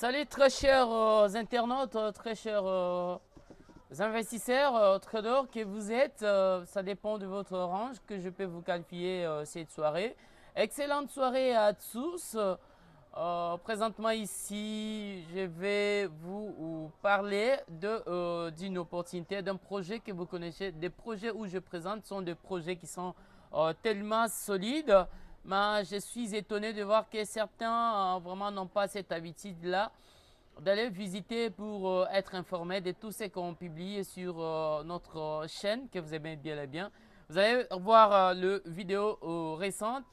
Salut très chers internautes, très chers investisseurs, traders que vous êtes. Ça dépend de votre range que je peux vous qualifier cette soirée. Excellente soirée à tous. Présentement ici, je vais vous parler d'une opportunité, d'un projet que vous connaissez. Des projets où je présente sont des projets qui sont tellement solides. Mais je suis étonné de voir que certains vraiment n'ont pas cette habitude-là d'aller visiter pour être informés de tout ce qu'on publie sur notre chaîne que vous aimez bien et bien. Vous allez voir le vidéo récente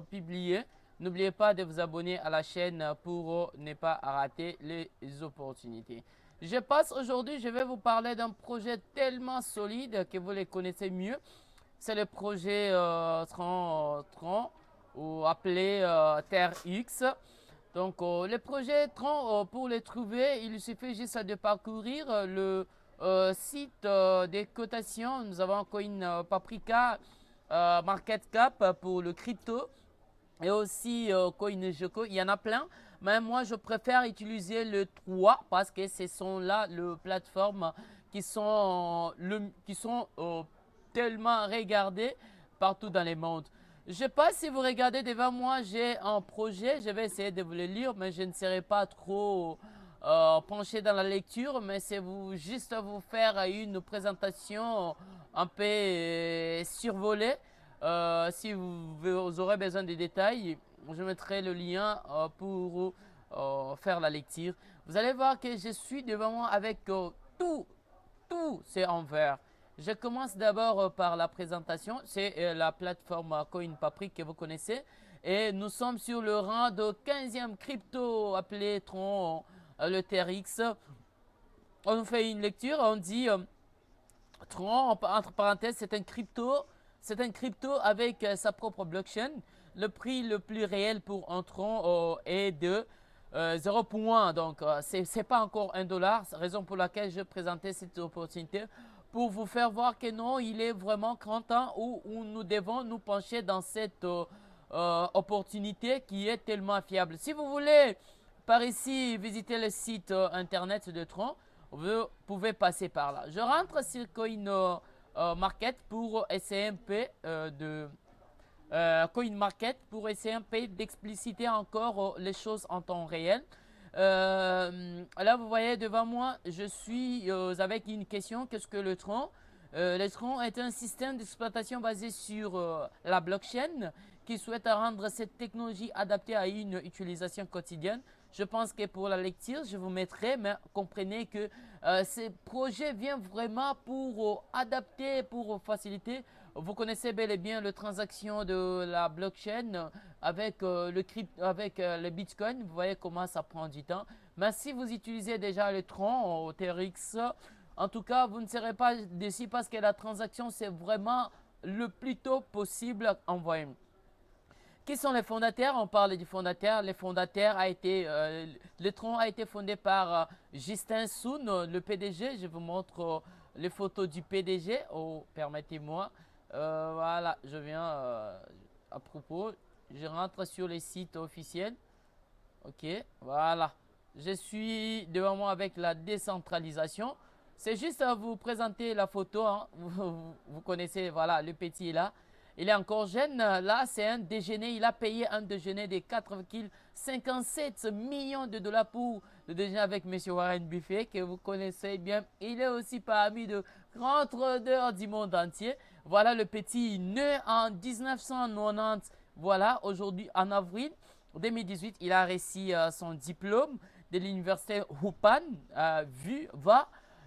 publiée. N'oubliez pas de vous abonner à la chaîne pour ne pas rater les opportunités. Je passe aujourd'hui, je vais vous parler d'un projet tellement solide que vous les connaissez mieux. C'est le projet Tron ou appelé Terre X. Donc, les projets Tron, pour les trouver, il suffit juste de parcourir le site des cotations. Nous avons Coin Paprika, Market Cap pour le crypto et aussi CoinGecko. Il y en a plein. Mais moi, je préfère utiliser le 3 parce que ce sont là les plateformes qui sont tellement regardées partout dans le monde. Je ne sais pas si vous regardez devant moi, j'ai un projet, je vais essayer de vous le lire, mais je ne serai pas trop penché dans la lecture, mais c'est juste vous faire une présentation un peu survolée. Si vous aurez besoin de détails, je mettrai le lien pour faire la lecture. Vous allez voir que je suis devant moi avec tout c'est en vert. Je commence d'abord par la présentation. C'est la plateforme CoinPapric que vous connaissez. Et nous sommes sur le rang de 15e crypto appelé Tron, le TRX. On fait une lecture, on dit Tron, entre parenthèses, c'est un crypto avec sa propre blockchain. Le prix le plus réel pour un Tron est de 0,1. Donc, c'est pas encore $1. Raison pour laquelle je présentais cette opportunité pour vous faire voir que non, il est vraiment grand temps où nous devons nous pencher dans cette opportunité qui est tellement fiable. Si vous voulez par ici visiter le site internet de Tron, vous pouvez passer par là. Je rentre sur Coin Market pour essayer un peu Coin Market pour essayer un peu d'expliciter encore les choses en temps réel. Là, vous voyez devant moi, je suis avec une question. Qu'est-ce que le Tron? Le Tron est un système d'exploitation basé sur la blockchain qui souhaite rendre cette technologie adaptée à une utilisation quotidienne. Je pense que pour la lecture, je vous mettrai, mais comprenez que ce projet vient vraiment pour adapter, pour faciliter. Vous connaissez bel et bien les transactions de la blockchain avec, le Bitcoin. Vous voyez comment ça prend du temps. Mais si vous utilisez déjà le Tron au TRX, en tout cas, vous ne serez pas déçu parce que la transaction, c'est vraiment le plus tôt possible envoyé. Qui sont les fondateurs? On parle du fondateur. Les fondateurs le Tron a été fondé par Justin Sun, le PDG. Je vous montre les photos du PDG. Oh, permettez-moi. Voilà, je viens à propos. Je rentre sur les sites officiels. Ok, voilà. Je suis devant moi avec la décentralisation. C'est juste à vous présenter la photo, hein. Vous connaissez, voilà, le petit là. Il est encore jeune. Là, c'est un déjeuner. Il a payé un déjeuner de 4,57 millions de dollars pour le déjeuner avec M. Warren Buffett, que vous connaissez bien. Il est aussi parmi de grands traders du monde entier. Voilà le petit né en 1990. Voilà, aujourd'hui, en avril 2018, il a reçu son diplôme de l'université Hupan.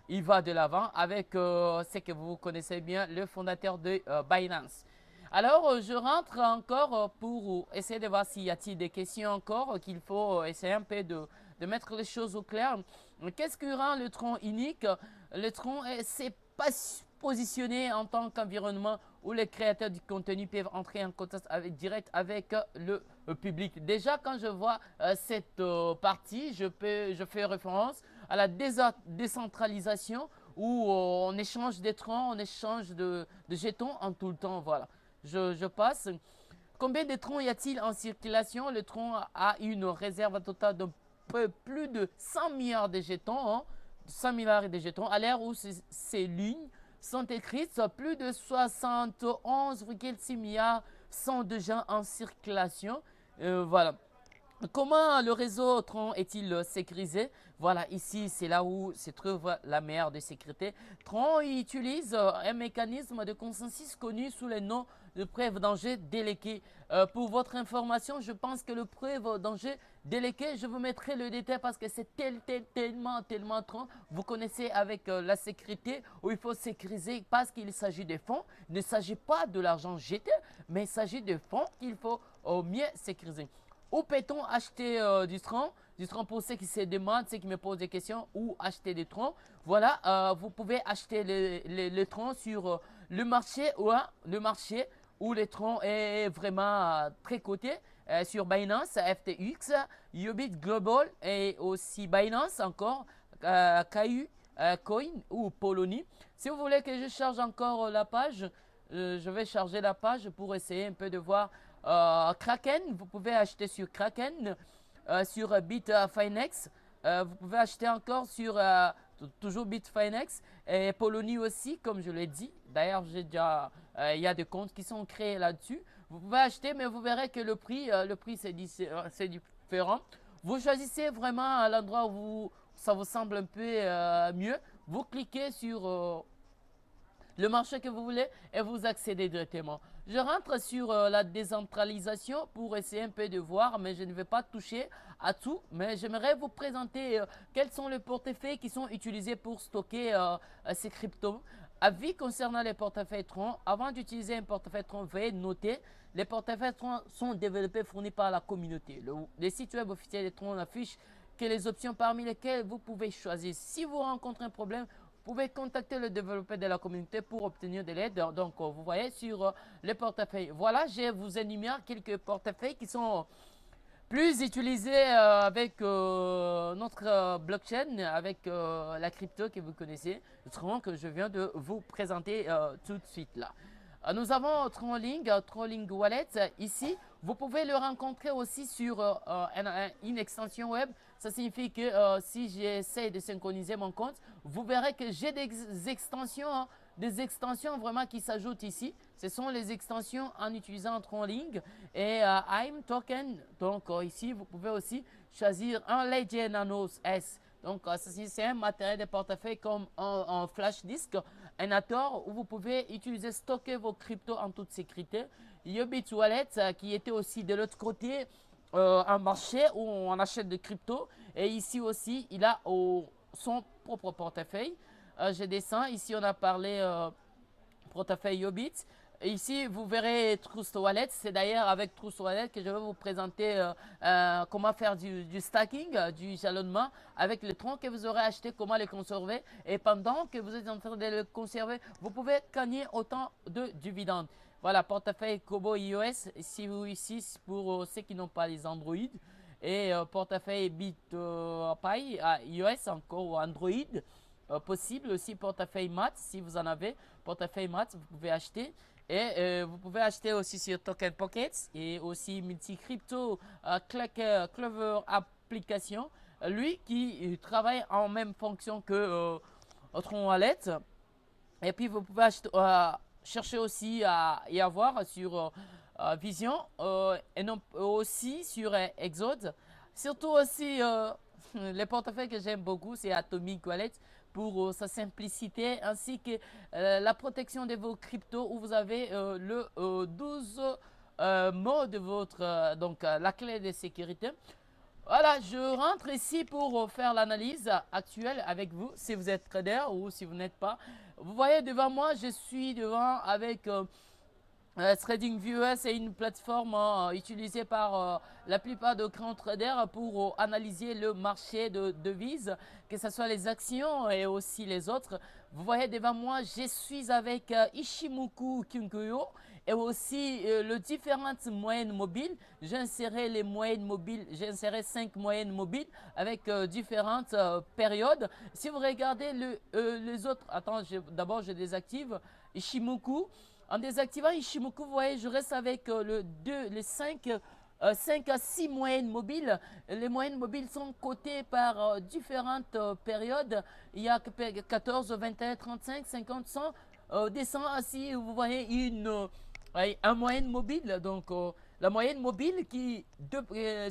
Il va de l'avant avec ce que vous connaissez bien, le fondateur de Binance. Alors, je rentre encore pour essayer de voir s'il y a-t-il des questions encore qu'il faut essayer un peu de mettre les choses au clair. Qu'est-ce que rend le Tron unique? Le Tron, c'est pas positionné en tant qu'environnement où les créateurs du contenu peuvent entrer en contact direct avec le public. Déjà, quand je vois cette partie, je fais référence à la décentralisation où on échange des Trons, on échange de jetons en tout le temps. Voilà. Je passe. Combien de troncs y a-t-il en circulation? Le tronc a une réserve totale de plus de 100 milliards de jetons, hein, 100 milliards de jetons, à l'heure où ces lignes sont écrites, plus de 71,6 milliards sont déjà en circulation. Voilà. Comment le réseau Tron est-il sécurisé? Voilà, ici, c'est là où se trouve la meilleure de sécurité. Tron utilise un mécanisme de consensus connu sous le nom de preuve danger délégué. Pour votre information, je pense que le preuve danger délégué, je vous mettrai le détail parce que c'est tellement Tron. Vous connaissez avec la sécurité où il faut sécuriser parce qu'il s'agit de fonds. Il ne s'agit pas de l'argent jeté, mais il s'agit de fonds qu'il faut au mieux sécuriser. Où peut-on acheter du tronc? Du tronc pour ceux qui se demandent, ceux qui me posent des questions, où acheter des troncs. Voilà, vous pouvez acheter les troncs sur le marché où le tronc est vraiment très coté. Sur Binance, FTX, Ubit Global et aussi Binance encore, KU, Coin ou Polony. Si vous voulez que je charge encore la page, je vais charger la page pour essayer un peu de voir. Kraken, vous pouvez acheter sur Kraken, sur Bitfinex, vous pouvez acheter encore sur toujours Bitfinex et Polony aussi, comme je l'ai dit. D'ailleurs, il y a des comptes qui sont créés là-dessus. Vous pouvez acheter, mais vous verrez que le prix c'est différent. Vous choisissez vraiment l'endroit où ça vous semble un peu mieux. Vous cliquez sur le marché que vous voulez et vous accédez directement. Je rentre sur la décentralisation pour essayer un peu de voir, mais je ne vais pas toucher à tout. Mais j'aimerais vous présenter quels sont les portefeuilles qui sont utilisés pour stocker ces cryptos. Avis concernant les portefeuilles Tron, avant d'utiliser un portefeuille Tron, veuillez noter, les portefeuilles Tron sont développés, fournis par la communauté. Le site web officiel de Tron affiche que les options parmi lesquelles vous pouvez choisir. Si vous rencontrez un problème, vous pouvez contacter le développeur de la communauté pour obtenir de l'aide. Donc, vous voyez sur les portefeuilles. Voilà, je vous énumère quelques portefeuilles qui sont plus utilisés avec notre blockchain, avec la crypto que vous connaissez, Tron que je viens de vous présenter tout de suite là. Nous avons Tronlink Wallet ici. Vous pouvez le rencontrer aussi sur une extension web. Ça signifie que si j'essaie de synchroniser mon compte, vous verrez que j'ai des extensions vraiment qui s'ajoutent ici. Ce sont les extensions en utilisant Tronlink et I'm Token. Donc ici, vous pouvez aussi choisir un Ledger Nano S. Donc, c'est un matériel de portefeuille comme un flash disk, un Hathor où vous pouvez utiliser, stocker vos cryptos en toute sécurité. Ubit Wallet qui était aussi de l'autre côté, un marché où on achète des cryptos. Et ici aussi, il a son propre portefeuille. Je descends. Ici, on a parlé portefeuille Ubit. Ici, vous verrez Trust Wallet. C'est d'ailleurs avec Trust Wallet que je vais vous présenter comment faire du stacking, du jalonnement avec les troncs que vous aurez acheté, comment les conserver. Et pendant que vous êtes en train de les conserver, vous pouvez gagner autant de dividendes. Voilà, portefeuille Kobo iOS, ici pour ceux qui n'ont pas les Android. Et portefeuille BitPay iOS encore ou Android. Possible aussi portefeuille mat si vous en avez. Portefeuille mat, vous pouvez acheter. Et vous pouvez acheter aussi sur Token Pockets et aussi Multi-Crypto Clover Application. Lui qui travaille en même fonction que Tron Wallet. Et puis vous pouvez chercher aussi à y avoir sur Vision et non, aussi sur Exode. Surtout aussi les portefeuilles que j'aime beaucoup, c'est Atomic Wallet pour sa simplicité ainsi que la protection de vos cryptos où vous avez le 12 mots de votre donc la clé de sécurité. Voilà, je rentre ici pour faire l'analyse actuelle avec vous, si vous êtes trader ou si vous n'êtes pas. Vous voyez devant moi, je suis devant avec TradingView, c'est une plateforme utilisée par la plupart de grands traders pour analyser le marché de devises, que ce soit les actions et aussi les autres. Vous voyez devant moi, je suis avec Ichimoku Kinkuyo et aussi les différentes moyennes mobiles. J'ai inséré les moyennes mobiles, j'ai inséré 5 moyennes mobiles avec différentes périodes. Si vous regardez les autres, attends, d'abord je désactive Ichimoku. En désactivant Ichimoku, vous voyez, je reste avec les 5 5 à 6 moyennes mobiles. Les moyennes mobiles sont cotées par différentes périodes. Il y a 14, 21, 35, 50, 100. Descend ainsi, vous voyez un moyenne mobile. Donc, la moyenne mobile qui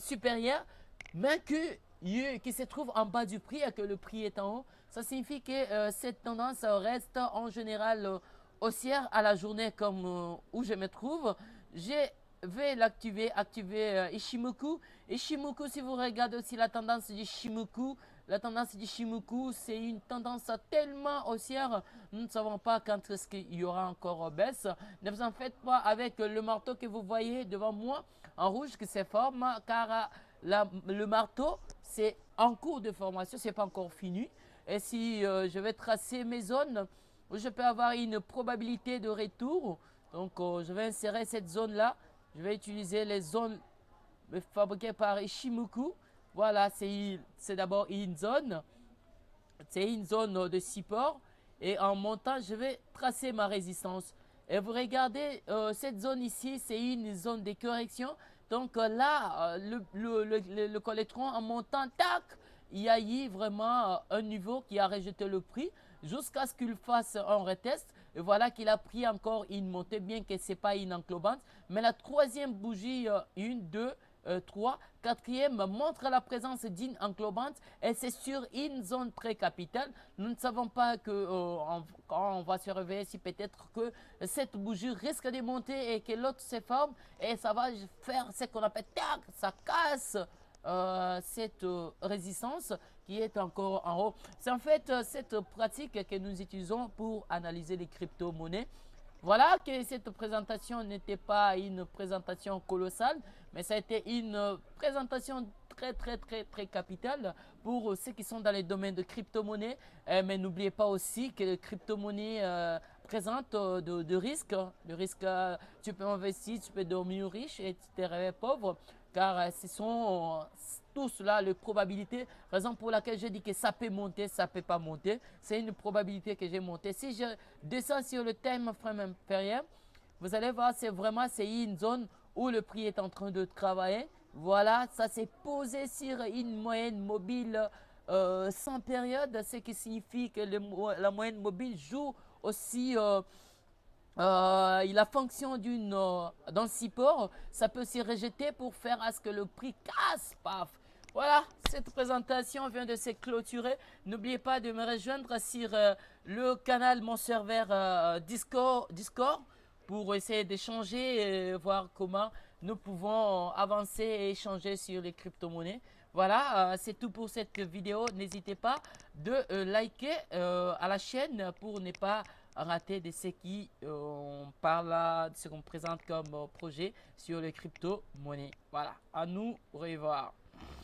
supérieure, mais qui se trouve en bas du prix et que le prix est en haut. Ça signifie que cette tendance reste en général haussière à la journée comme où je me trouve. Je vais activer Ishimoku. Ishimoku, si vous regardez aussi la tendance d'Ishimoku, la tendance d'Ishimoku, c'est une tendance tellement haussière. Nous ne savons pas quand est-ce qu'il y aura encore baisse. Ne vous en faites pas avec le marteau que vous voyez devant moi en rouge qui se forme, car le marteau, c'est en cours de formation, c'est pas encore fini. Et si je vais tracer mes zones, je peux avoir une probabilité de retour. Donc, je vais insérer cette zone-là. Je vais utiliser les zones fabriquées par Ishimoku. Voilà, c'est d'abord une zone. C'est une zone de support. Et en montant, je vais tracer ma résistance. Et vous regardez, cette zone ici, c'est une zone de correction. Donc là, le collectron en montant, tac, il y a eu vraiment un niveau qui a rejeté le prix jusqu'à ce qu'il fasse un retest. Et voilà qu'il a pris encore une montée, bien que ce n'est pas une enclobante. Mais la troisième bougie, 1, 2, 3, quatrième montre la présence d'une enclobante et c'est sur une zone très capitale. Nous ne savons pas que quand on va se réveiller, si peut-être que cette bougie risque de monter et que l'autre se forme et ça va faire ce qu'on appelle tac, ça casse cette résistance qui est encore en haut. C'est en fait cette pratique que nous utilisons pour analyser les crypto-monnaies. Voilà que cette présentation n'était pas une présentation colossale, mais ça a été une présentation très capitale pour ceux qui sont dans les domaines de crypto-monnaie. Mais n'oubliez pas aussi que les crypto-monnaies présentent de risques. Le risque, tu peux investir, tu peux devenir riche et tu te réveilles pauvre, car ce sont tous là les probabilités, raison pour laquelle je dis que ça peut monter, ça ne peut pas monter. C'est une probabilité que j'ai montée. Si je descends sur le time frame inférieur, vous allez voir, c'est une zone où le prix est en train de travailler. Voilà, ça s'est posé sur une moyenne mobile sans période, ce qui signifie que la moyenne mobile joue aussi la fonction d'un support. Ça peut s'y rejeter pour faire à ce que le prix casse, paf. Voilà, cette présentation vient de se clôturer. N'oubliez pas de me rejoindre sur le canal, mon serveur Discord pour essayer d'échanger et voir comment nous pouvons avancer et échanger sur les crypto-monnaies. Voilà, c'est tout pour cette vidéo. N'hésitez pas de liker à la chaîne pour ne pas rater de ce qui parle, de ce qu'on présente comme projet sur les crypto-monnaies. Voilà, à nous, au revoir.